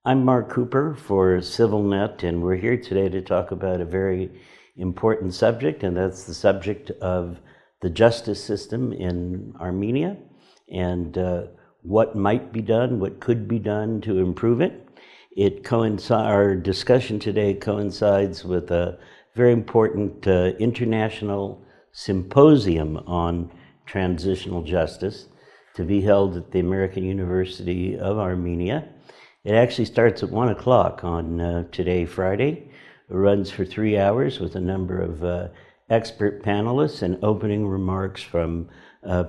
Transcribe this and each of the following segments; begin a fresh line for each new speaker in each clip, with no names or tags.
I'm Marc Cooper for CivilNet, and we're here today to talk about a very important subject, and that's the subject of the justice system in Armenia and what might be done, what could be done to improve it. Our discussion today coincides with a very important international symposium on transitional justice to be held at the American University of Armenia. It actually starts at 1 o'clock on today, Friday. It runs for 3 hours with a number of expert panelists and opening remarks from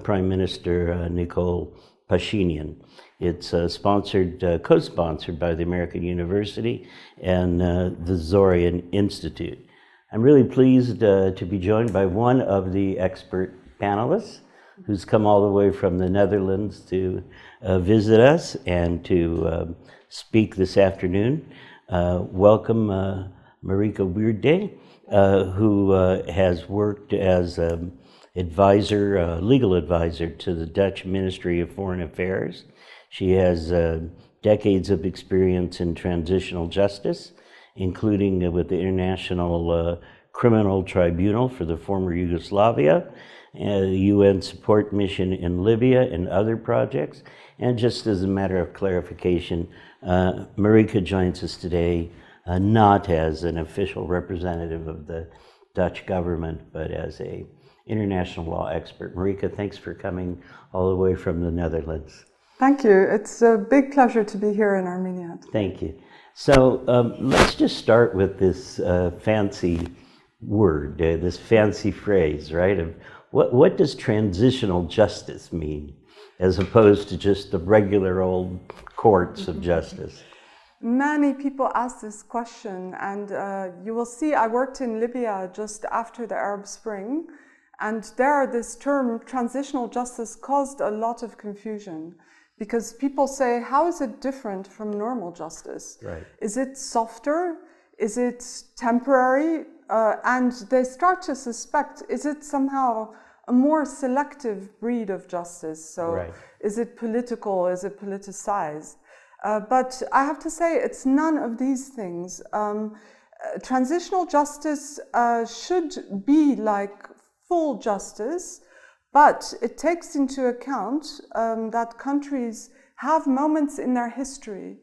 Prime Minister Nikol Pashinyan. It's co-sponsored by the American University and the Zoryan Institute. I'm really pleased to be joined by one of the expert panelists who's come all the way from the Netherlands to visit us and to speak this afternoon. Welcome Marieke Wierda, who has worked as legal advisor to the Dutch Ministry of Foreign Affairs. She has decades of experience in transitional justice, including with the International Criminal Tribunal for the former Yugoslavia, the UN support mission in Libya and other projects. And just as a matter of clarification, Marieke joins us today not as an official representative of the Dutch government, but as an international law expert. Marieke, thanks for coming all the way from the Netherlands.
Thank you. It's a big pleasure to be here in Armenia.
Thank you. So let's just start with this fancy word, this fancy phrase, right? Of what does transitional justice mean, as opposed to just the regular old courts of justice?
Many people ask this question, and you will see I worked in Libya just after the Arab Spring, and there this term transitional justice caused a lot of confusion, because people say, how is it different from normal justice?
Right.
Is it softer? Is it temporary? And they start to suspect, is it somehow a more selective breed of justice? So
right.
Is it political? Is it politicized? But I have to say it's none of these things. Transitional justice should be like full justice, but it takes into account that countries have moments in their history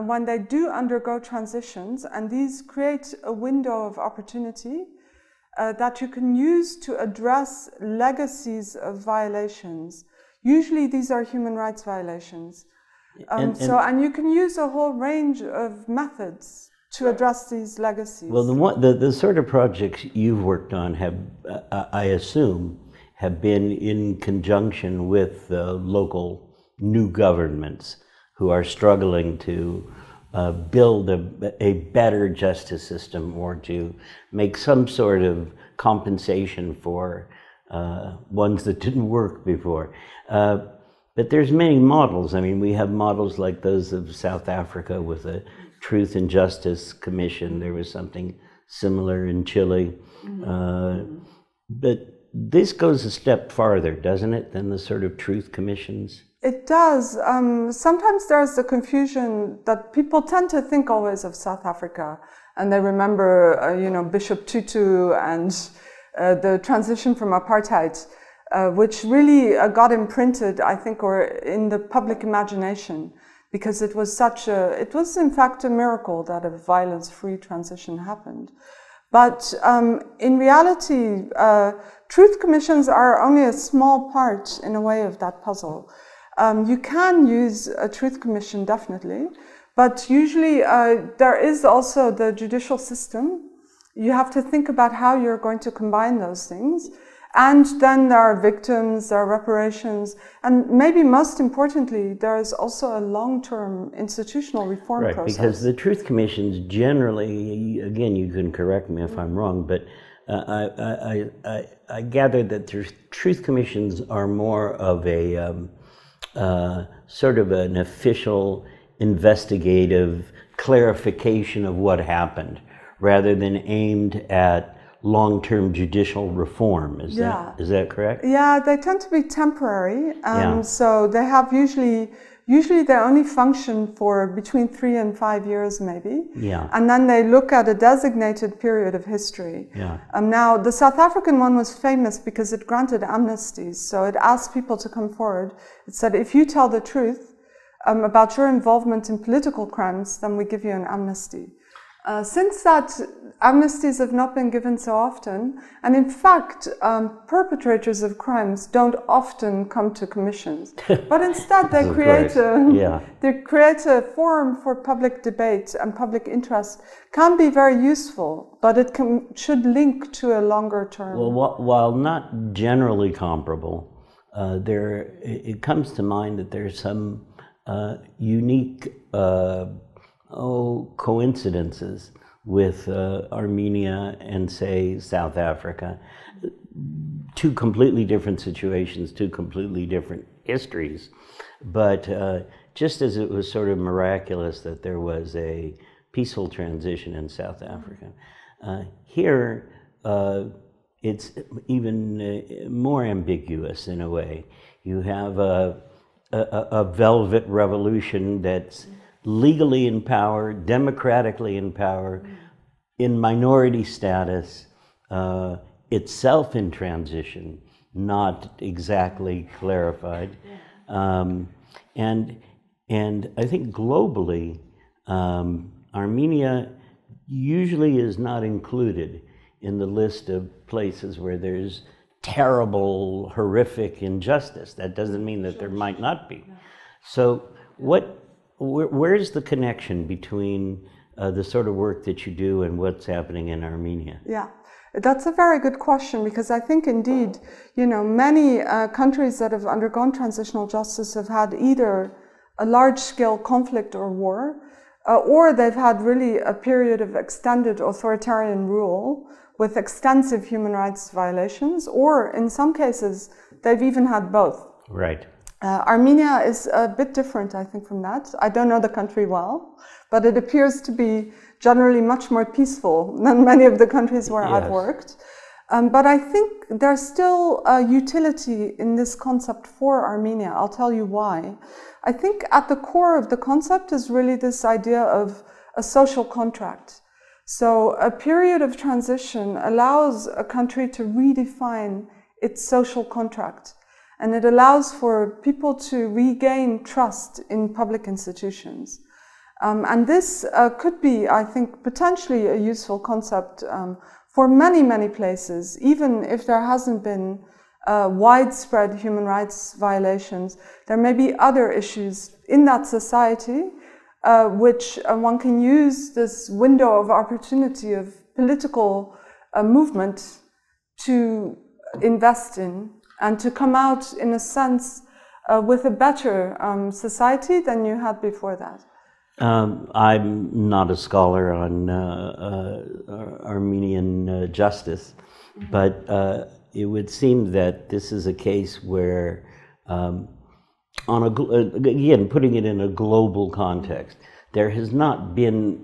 when they do undergo transitions, and these create a window of opportunity that you can use to address legacies of violations. Usually these are human rights violations. And you can use a whole range of methods to address these legacies.
Well, the sort of projects you've worked on have, I assume, have been in conjunction with local new governments who are struggling to build a better justice system, or to make some sort of compensation for ones that didn't work before. But there's many models. I mean, we have models like those of South Africa with a Truth and Justice Commission. There was something similar in Chile. But this goes a step farther, doesn't it, than the sort of truth commissions?
It does. Sometimes there's the confusion that people tend to think always of South Africa, and they remember, Bishop Tutu and the transition from apartheid, which really got imprinted, I think, or in the public imagination, because it was in fact a miracle that a violence-free transition happened. But in reality, truth commissions are only a small part, in a way, of that puzzle. You can use a truth commission, definitely, but usually there is also the judicial system. You have to think about how you're going to combine those things. And then there are victims, there are reparations, and maybe most importantly, there is also a long-term institutional reform process.
Right, because the truth commissions generally, again, you can correct me if I'm wrong, but I gather that the truth commissions are more of a sort of an official investigative clarification of what happened, rather than aimed at long-term judicial reform. Is that correct?
Yeah, they tend to be temporary. So they have usually usually they only function for between 3 and 5 years maybe.
Yeah.
And then they look at a designated period of history.
Yeah.
Now, the South African one was famous because it granted amnesties. So it asked people to come forward. It said, if you tell the truth about your involvement in political crimes, then we give you an amnesty. Since that, amnesties have not been given so often, and in fact, perpetrators of crimes don't often come to commissions, but instead they create a forum for public debate, and public interest can be very useful, but it should link to a longer term.
Well, while not generally comparable, it comes to mind that there's some unique coincidences with Armenia and, say, South Africa. Two completely different situations, two completely different histories. But just as it was sort of miraculous that there was a peaceful transition in South Africa, here it's even more ambiguous in a way. You have a velvet revolution that's legally in power, democratically in power, in minority status, itself in transition, not exactly clarified. And I think globally, Armenia usually is not included in the list of places where there's terrible, horrific injustice. That doesn't mean that there might not be. So where's the connection between the sort of work that you do and what's happening in Armenia?
Yeah, that's a very good question, because I think indeed, many countries that have undergone transitional justice have had either a large-scale conflict or war, or they've had really a period of extended authoritarian rule with extensive human rights violations, or in some cases, they've even had both.
Right.
Armenia is a bit different, I think, from that. I don't know the country well, but it appears to be generally much more peaceful than many of the countries where I've worked. But I think there's still a utility in this concept for Armenia. I'll tell you why. I think at the core of the concept is really this idea of a social contract. So a period of transition allows a country to redefine its social contract. And it allows for people to regain trust in public institutions. And this could be, I think, potentially a useful concept for many, many places, even if there hasn't been widespread human rights violations. There may be other issues in that society which one can use this window of opportunity of political movement to invest in, and to come out, in a sense, with a better society than you had before that.
I'm not a scholar on Armenian justice, but it would seem that this is a case where, again, putting it in a global context, there has not been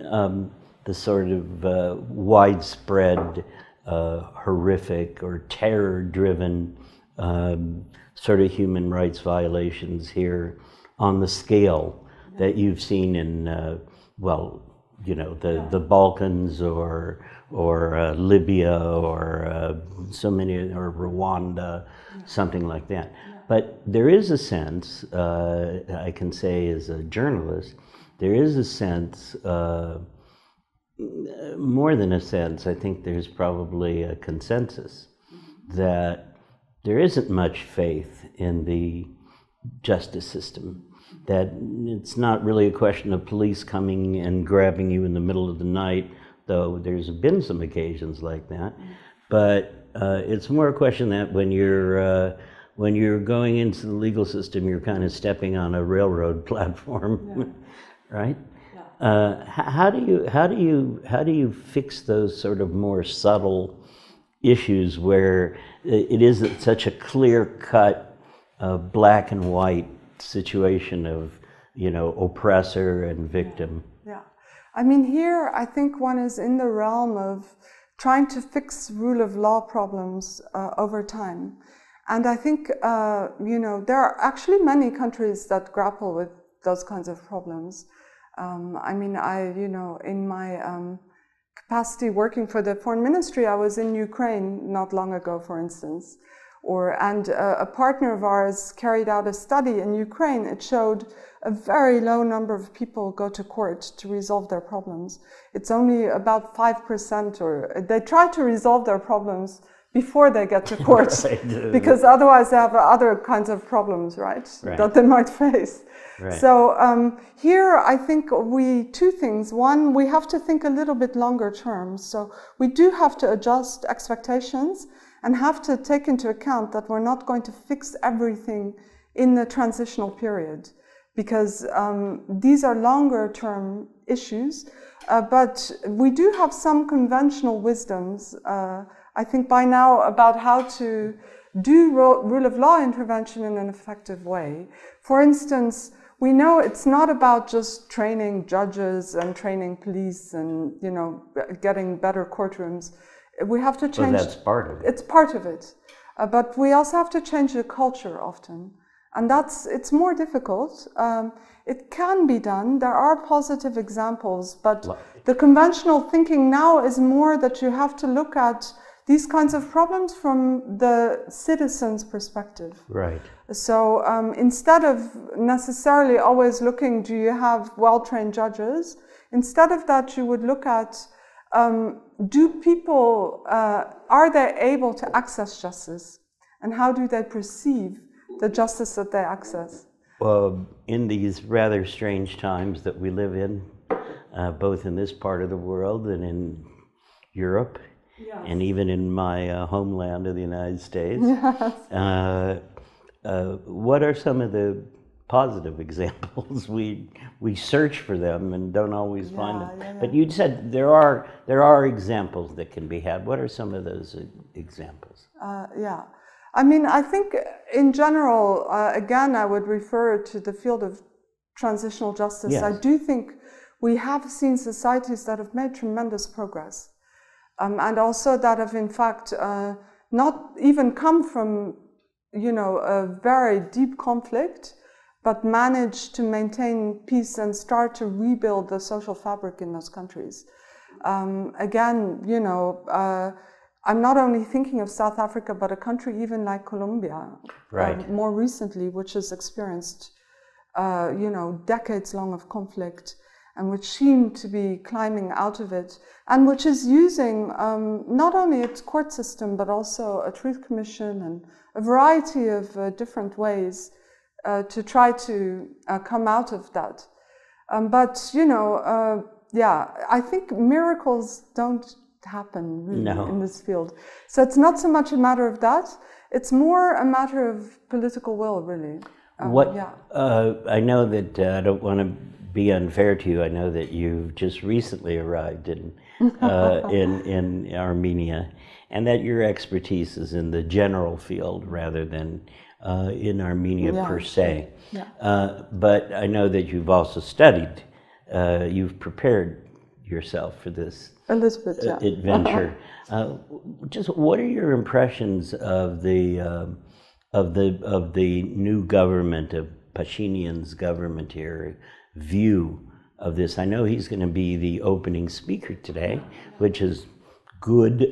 the sort of widespread, horrific or terror-driven sort of human rights violations here on the scale that you've seen in, the Balkans or Libya or so many, or Rwanda, something like that. But there is a sense, I can say as a journalist, there is a sense, more than a sense, I think there's probably a consensus that there isn't much faith in the justice system, that it's not really a question of police coming and grabbing you in the middle of the night, though there's been some occasions like that. But it's more a question that when you're going into the legal system, you're kind of stepping on a railroad platform, right? Yeah. How do you fix those sort of more subtle issues where it isn't such a clear-cut black and white situation of, oppressor and victim? Yeah.
I mean, here I think one is in the realm of trying to fix rule of law problems over time. And I think, there are actually many countries that grapple with those kinds of problems. I mean, in my capacity working for the foreign ministry, I was in Ukraine not long ago, for instance, and a partner of ours carried out a study in Ukraine. It showed a very low number of people go to court to resolve their problems. It's only about 5%, or they try to resolve their problems before they get to court, right. Because otherwise they have other kinds of problems, right. That they might face. Right. So here I think two things. One, we have to think a little bit longer term. So we do have to adjust expectations and have to take into account that we're not going to fix everything in the transitional period, because these are longer term issues. But we do have some conventional wisdoms, I think by now, about how to do rule of law intervention in an effective way. For instance, we know it's not about just training judges and training police and, getting better courtrooms. We have to change.
Well, that's part of it.
It's part of it. But we also have to change the culture often. And it's more difficult. It can be done. There are positive examples, but the conventional thinking now is more that you have to look at these kinds of problems from the citizen's perspective.
Right.
So instead of necessarily always looking, do you have well-trained judges? Instead of that, you would look at, do people, are they able to access justice? And how do they perceive the justice that they access?
Well, in these rather strange times that we live in, both in this part of the world and in Europe, yes. And even in my homeland of the United States, yes. What are some of the positive examples? We search for them and don't always find them. Yeah. But you said there are examples that can be had. What are some of those examples?
Yeah. I mean, I think in general, again, I would refer to the field of transitional justice. Yes. I do think we have seen societies that have made tremendous progress, and also that have, in fact, not even come from, a very deep conflict, but managed to maintain peace and start to rebuild the social fabric in those countries. Again, I'm not only thinking of South Africa, but a country even like Colombia,
right.
More recently, which has experienced, decades long of conflict, and which seemed to be climbing out of it, and which is using not only its court system, but also a truth commission and a variety of different ways to try to come out of that. I think miracles don't happen really in this field. So it's not so much a matter of that, it's more a matter of political will, really.
I know that I don't want to be unfair to you. I know that you've just recently arrived in Armenia, and that your expertise is in the general field rather than in Armenia per se. Yeah. But I know that you've also studied, you've prepared yourself for this adventure. Just what are your impressions of the new government, of Pashinyan's government here, view of this? I know he's going to be the opening speaker today, which is good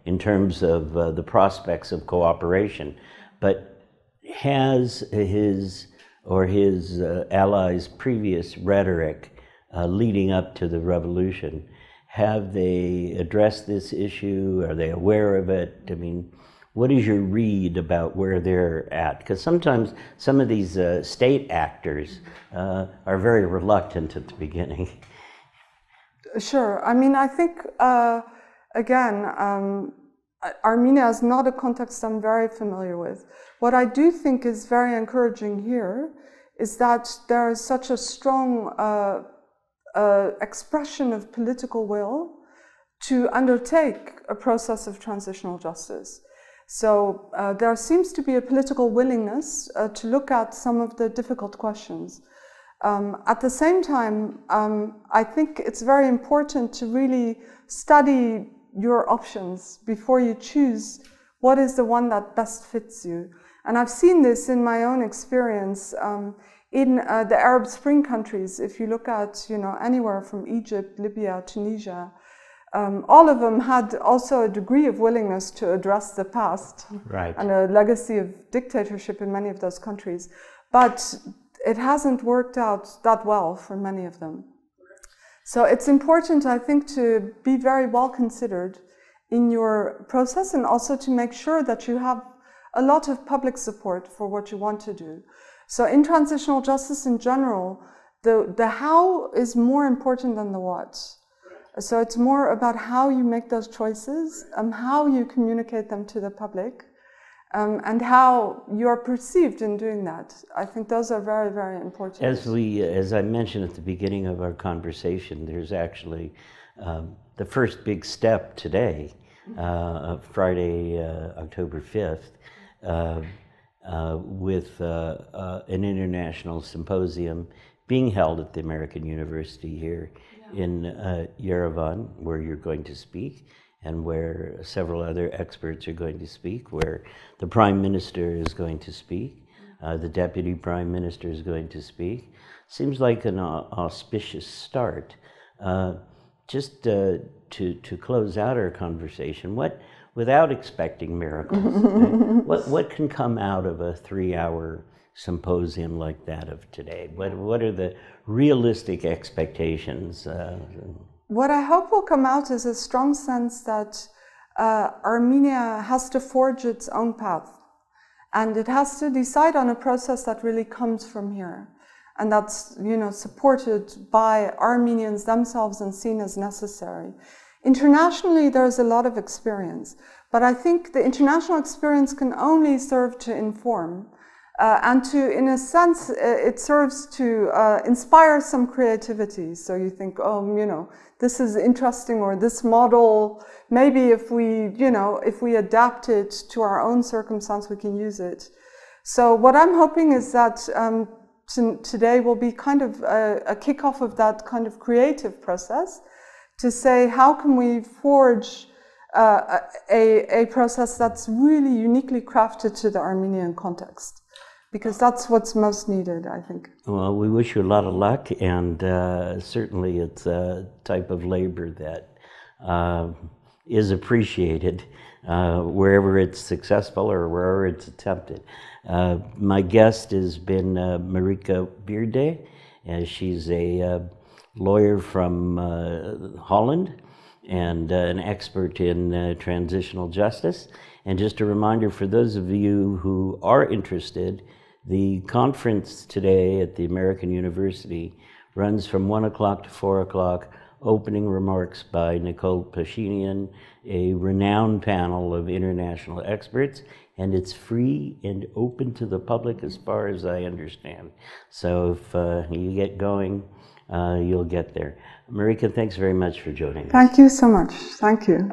in terms of the prospects of cooperation. But has his allies' previous rhetoric leading up to the revolution, have they addressed this issue? Are they aware of it? I mean, what is your read about where they're at? Because sometimes some of these state actors are very reluctant at the beginning.
Sure. I mean, I think, Armenia is not a context I'm very familiar with. What I do think is very encouraging here is that there is such a strong expression of political will to undertake a process of transitional justice. So there seems to be a political willingness to look at some of the difficult questions. At the same time, I think it's very important to really study your options before you choose what is the one that best fits you. And I've seen this in my own experience in the Arab Spring countries. If you look at, anywhere from Egypt, Libya, Tunisia, all of them had also a degree of willingness to address the past,
right,
and a legacy of dictatorship in many of those countries. But it hasn't worked out that well for many of them. So it's important, I think, to be very well considered in your process, and also to make sure that you have a lot of public support for what you want to do. So in transitional justice in general, the how is more important than the what. So it's more about how you make those choices, how you communicate them to the public, and how you are perceived in doing that. I think those are very, very important.
As I mentioned at the beginning of our conversation, there's actually the first big step today, Friday, October 5th, with an international symposium being held at the American University here in Yerevan, where you're going to speak, and where several other experts are going to speak, where the Prime Minister is going to speak, the Deputy Prime Minister is going to speak. Seems like an auspicious start. Just to close out our conversation, without expecting miracles, what can come out of a 3-hour symposium like that of today? What are the realistic expectations?
What I hope will come out is a strong sense that Armenia has to forge its own path, and it has to decide on a process that really comes from here, and that's supported by Armenians themselves and seen as necessary. Internationally, there's a lot of experience, but I think the international experience can only serve to inform, and in a sense, it serves to inspire some creativity. So you think, this is interesting, or this model, maybe if we adapt it to our own circumstance, we can use it. So what I'm hoping is that today will be kind of a kickoff of that kind of creative process, to say, how can we forge a process that's really uniquely crafted to the Armenian context? Because that's what's most needed, I think.
Well, we wish you a lot of luck, and certainly it's a type of labor that is appreciated wherever it's successful or wherever it's attempted. My guest has been Marieke Wierda, and she's a lawyer from Holland and an expert in transitional justice. And just a reminder for those of you who are interested, the conference today at the American University runs from 1 o'clock to 4 o'clock, opening remarks by Nicole Pashinian, a renowned panel of international experts, and it's free and open to the public as far as I understand. So if you get going, you'll get there. Marieke, thanks very much for joining us.
Thank you so much. Thank you.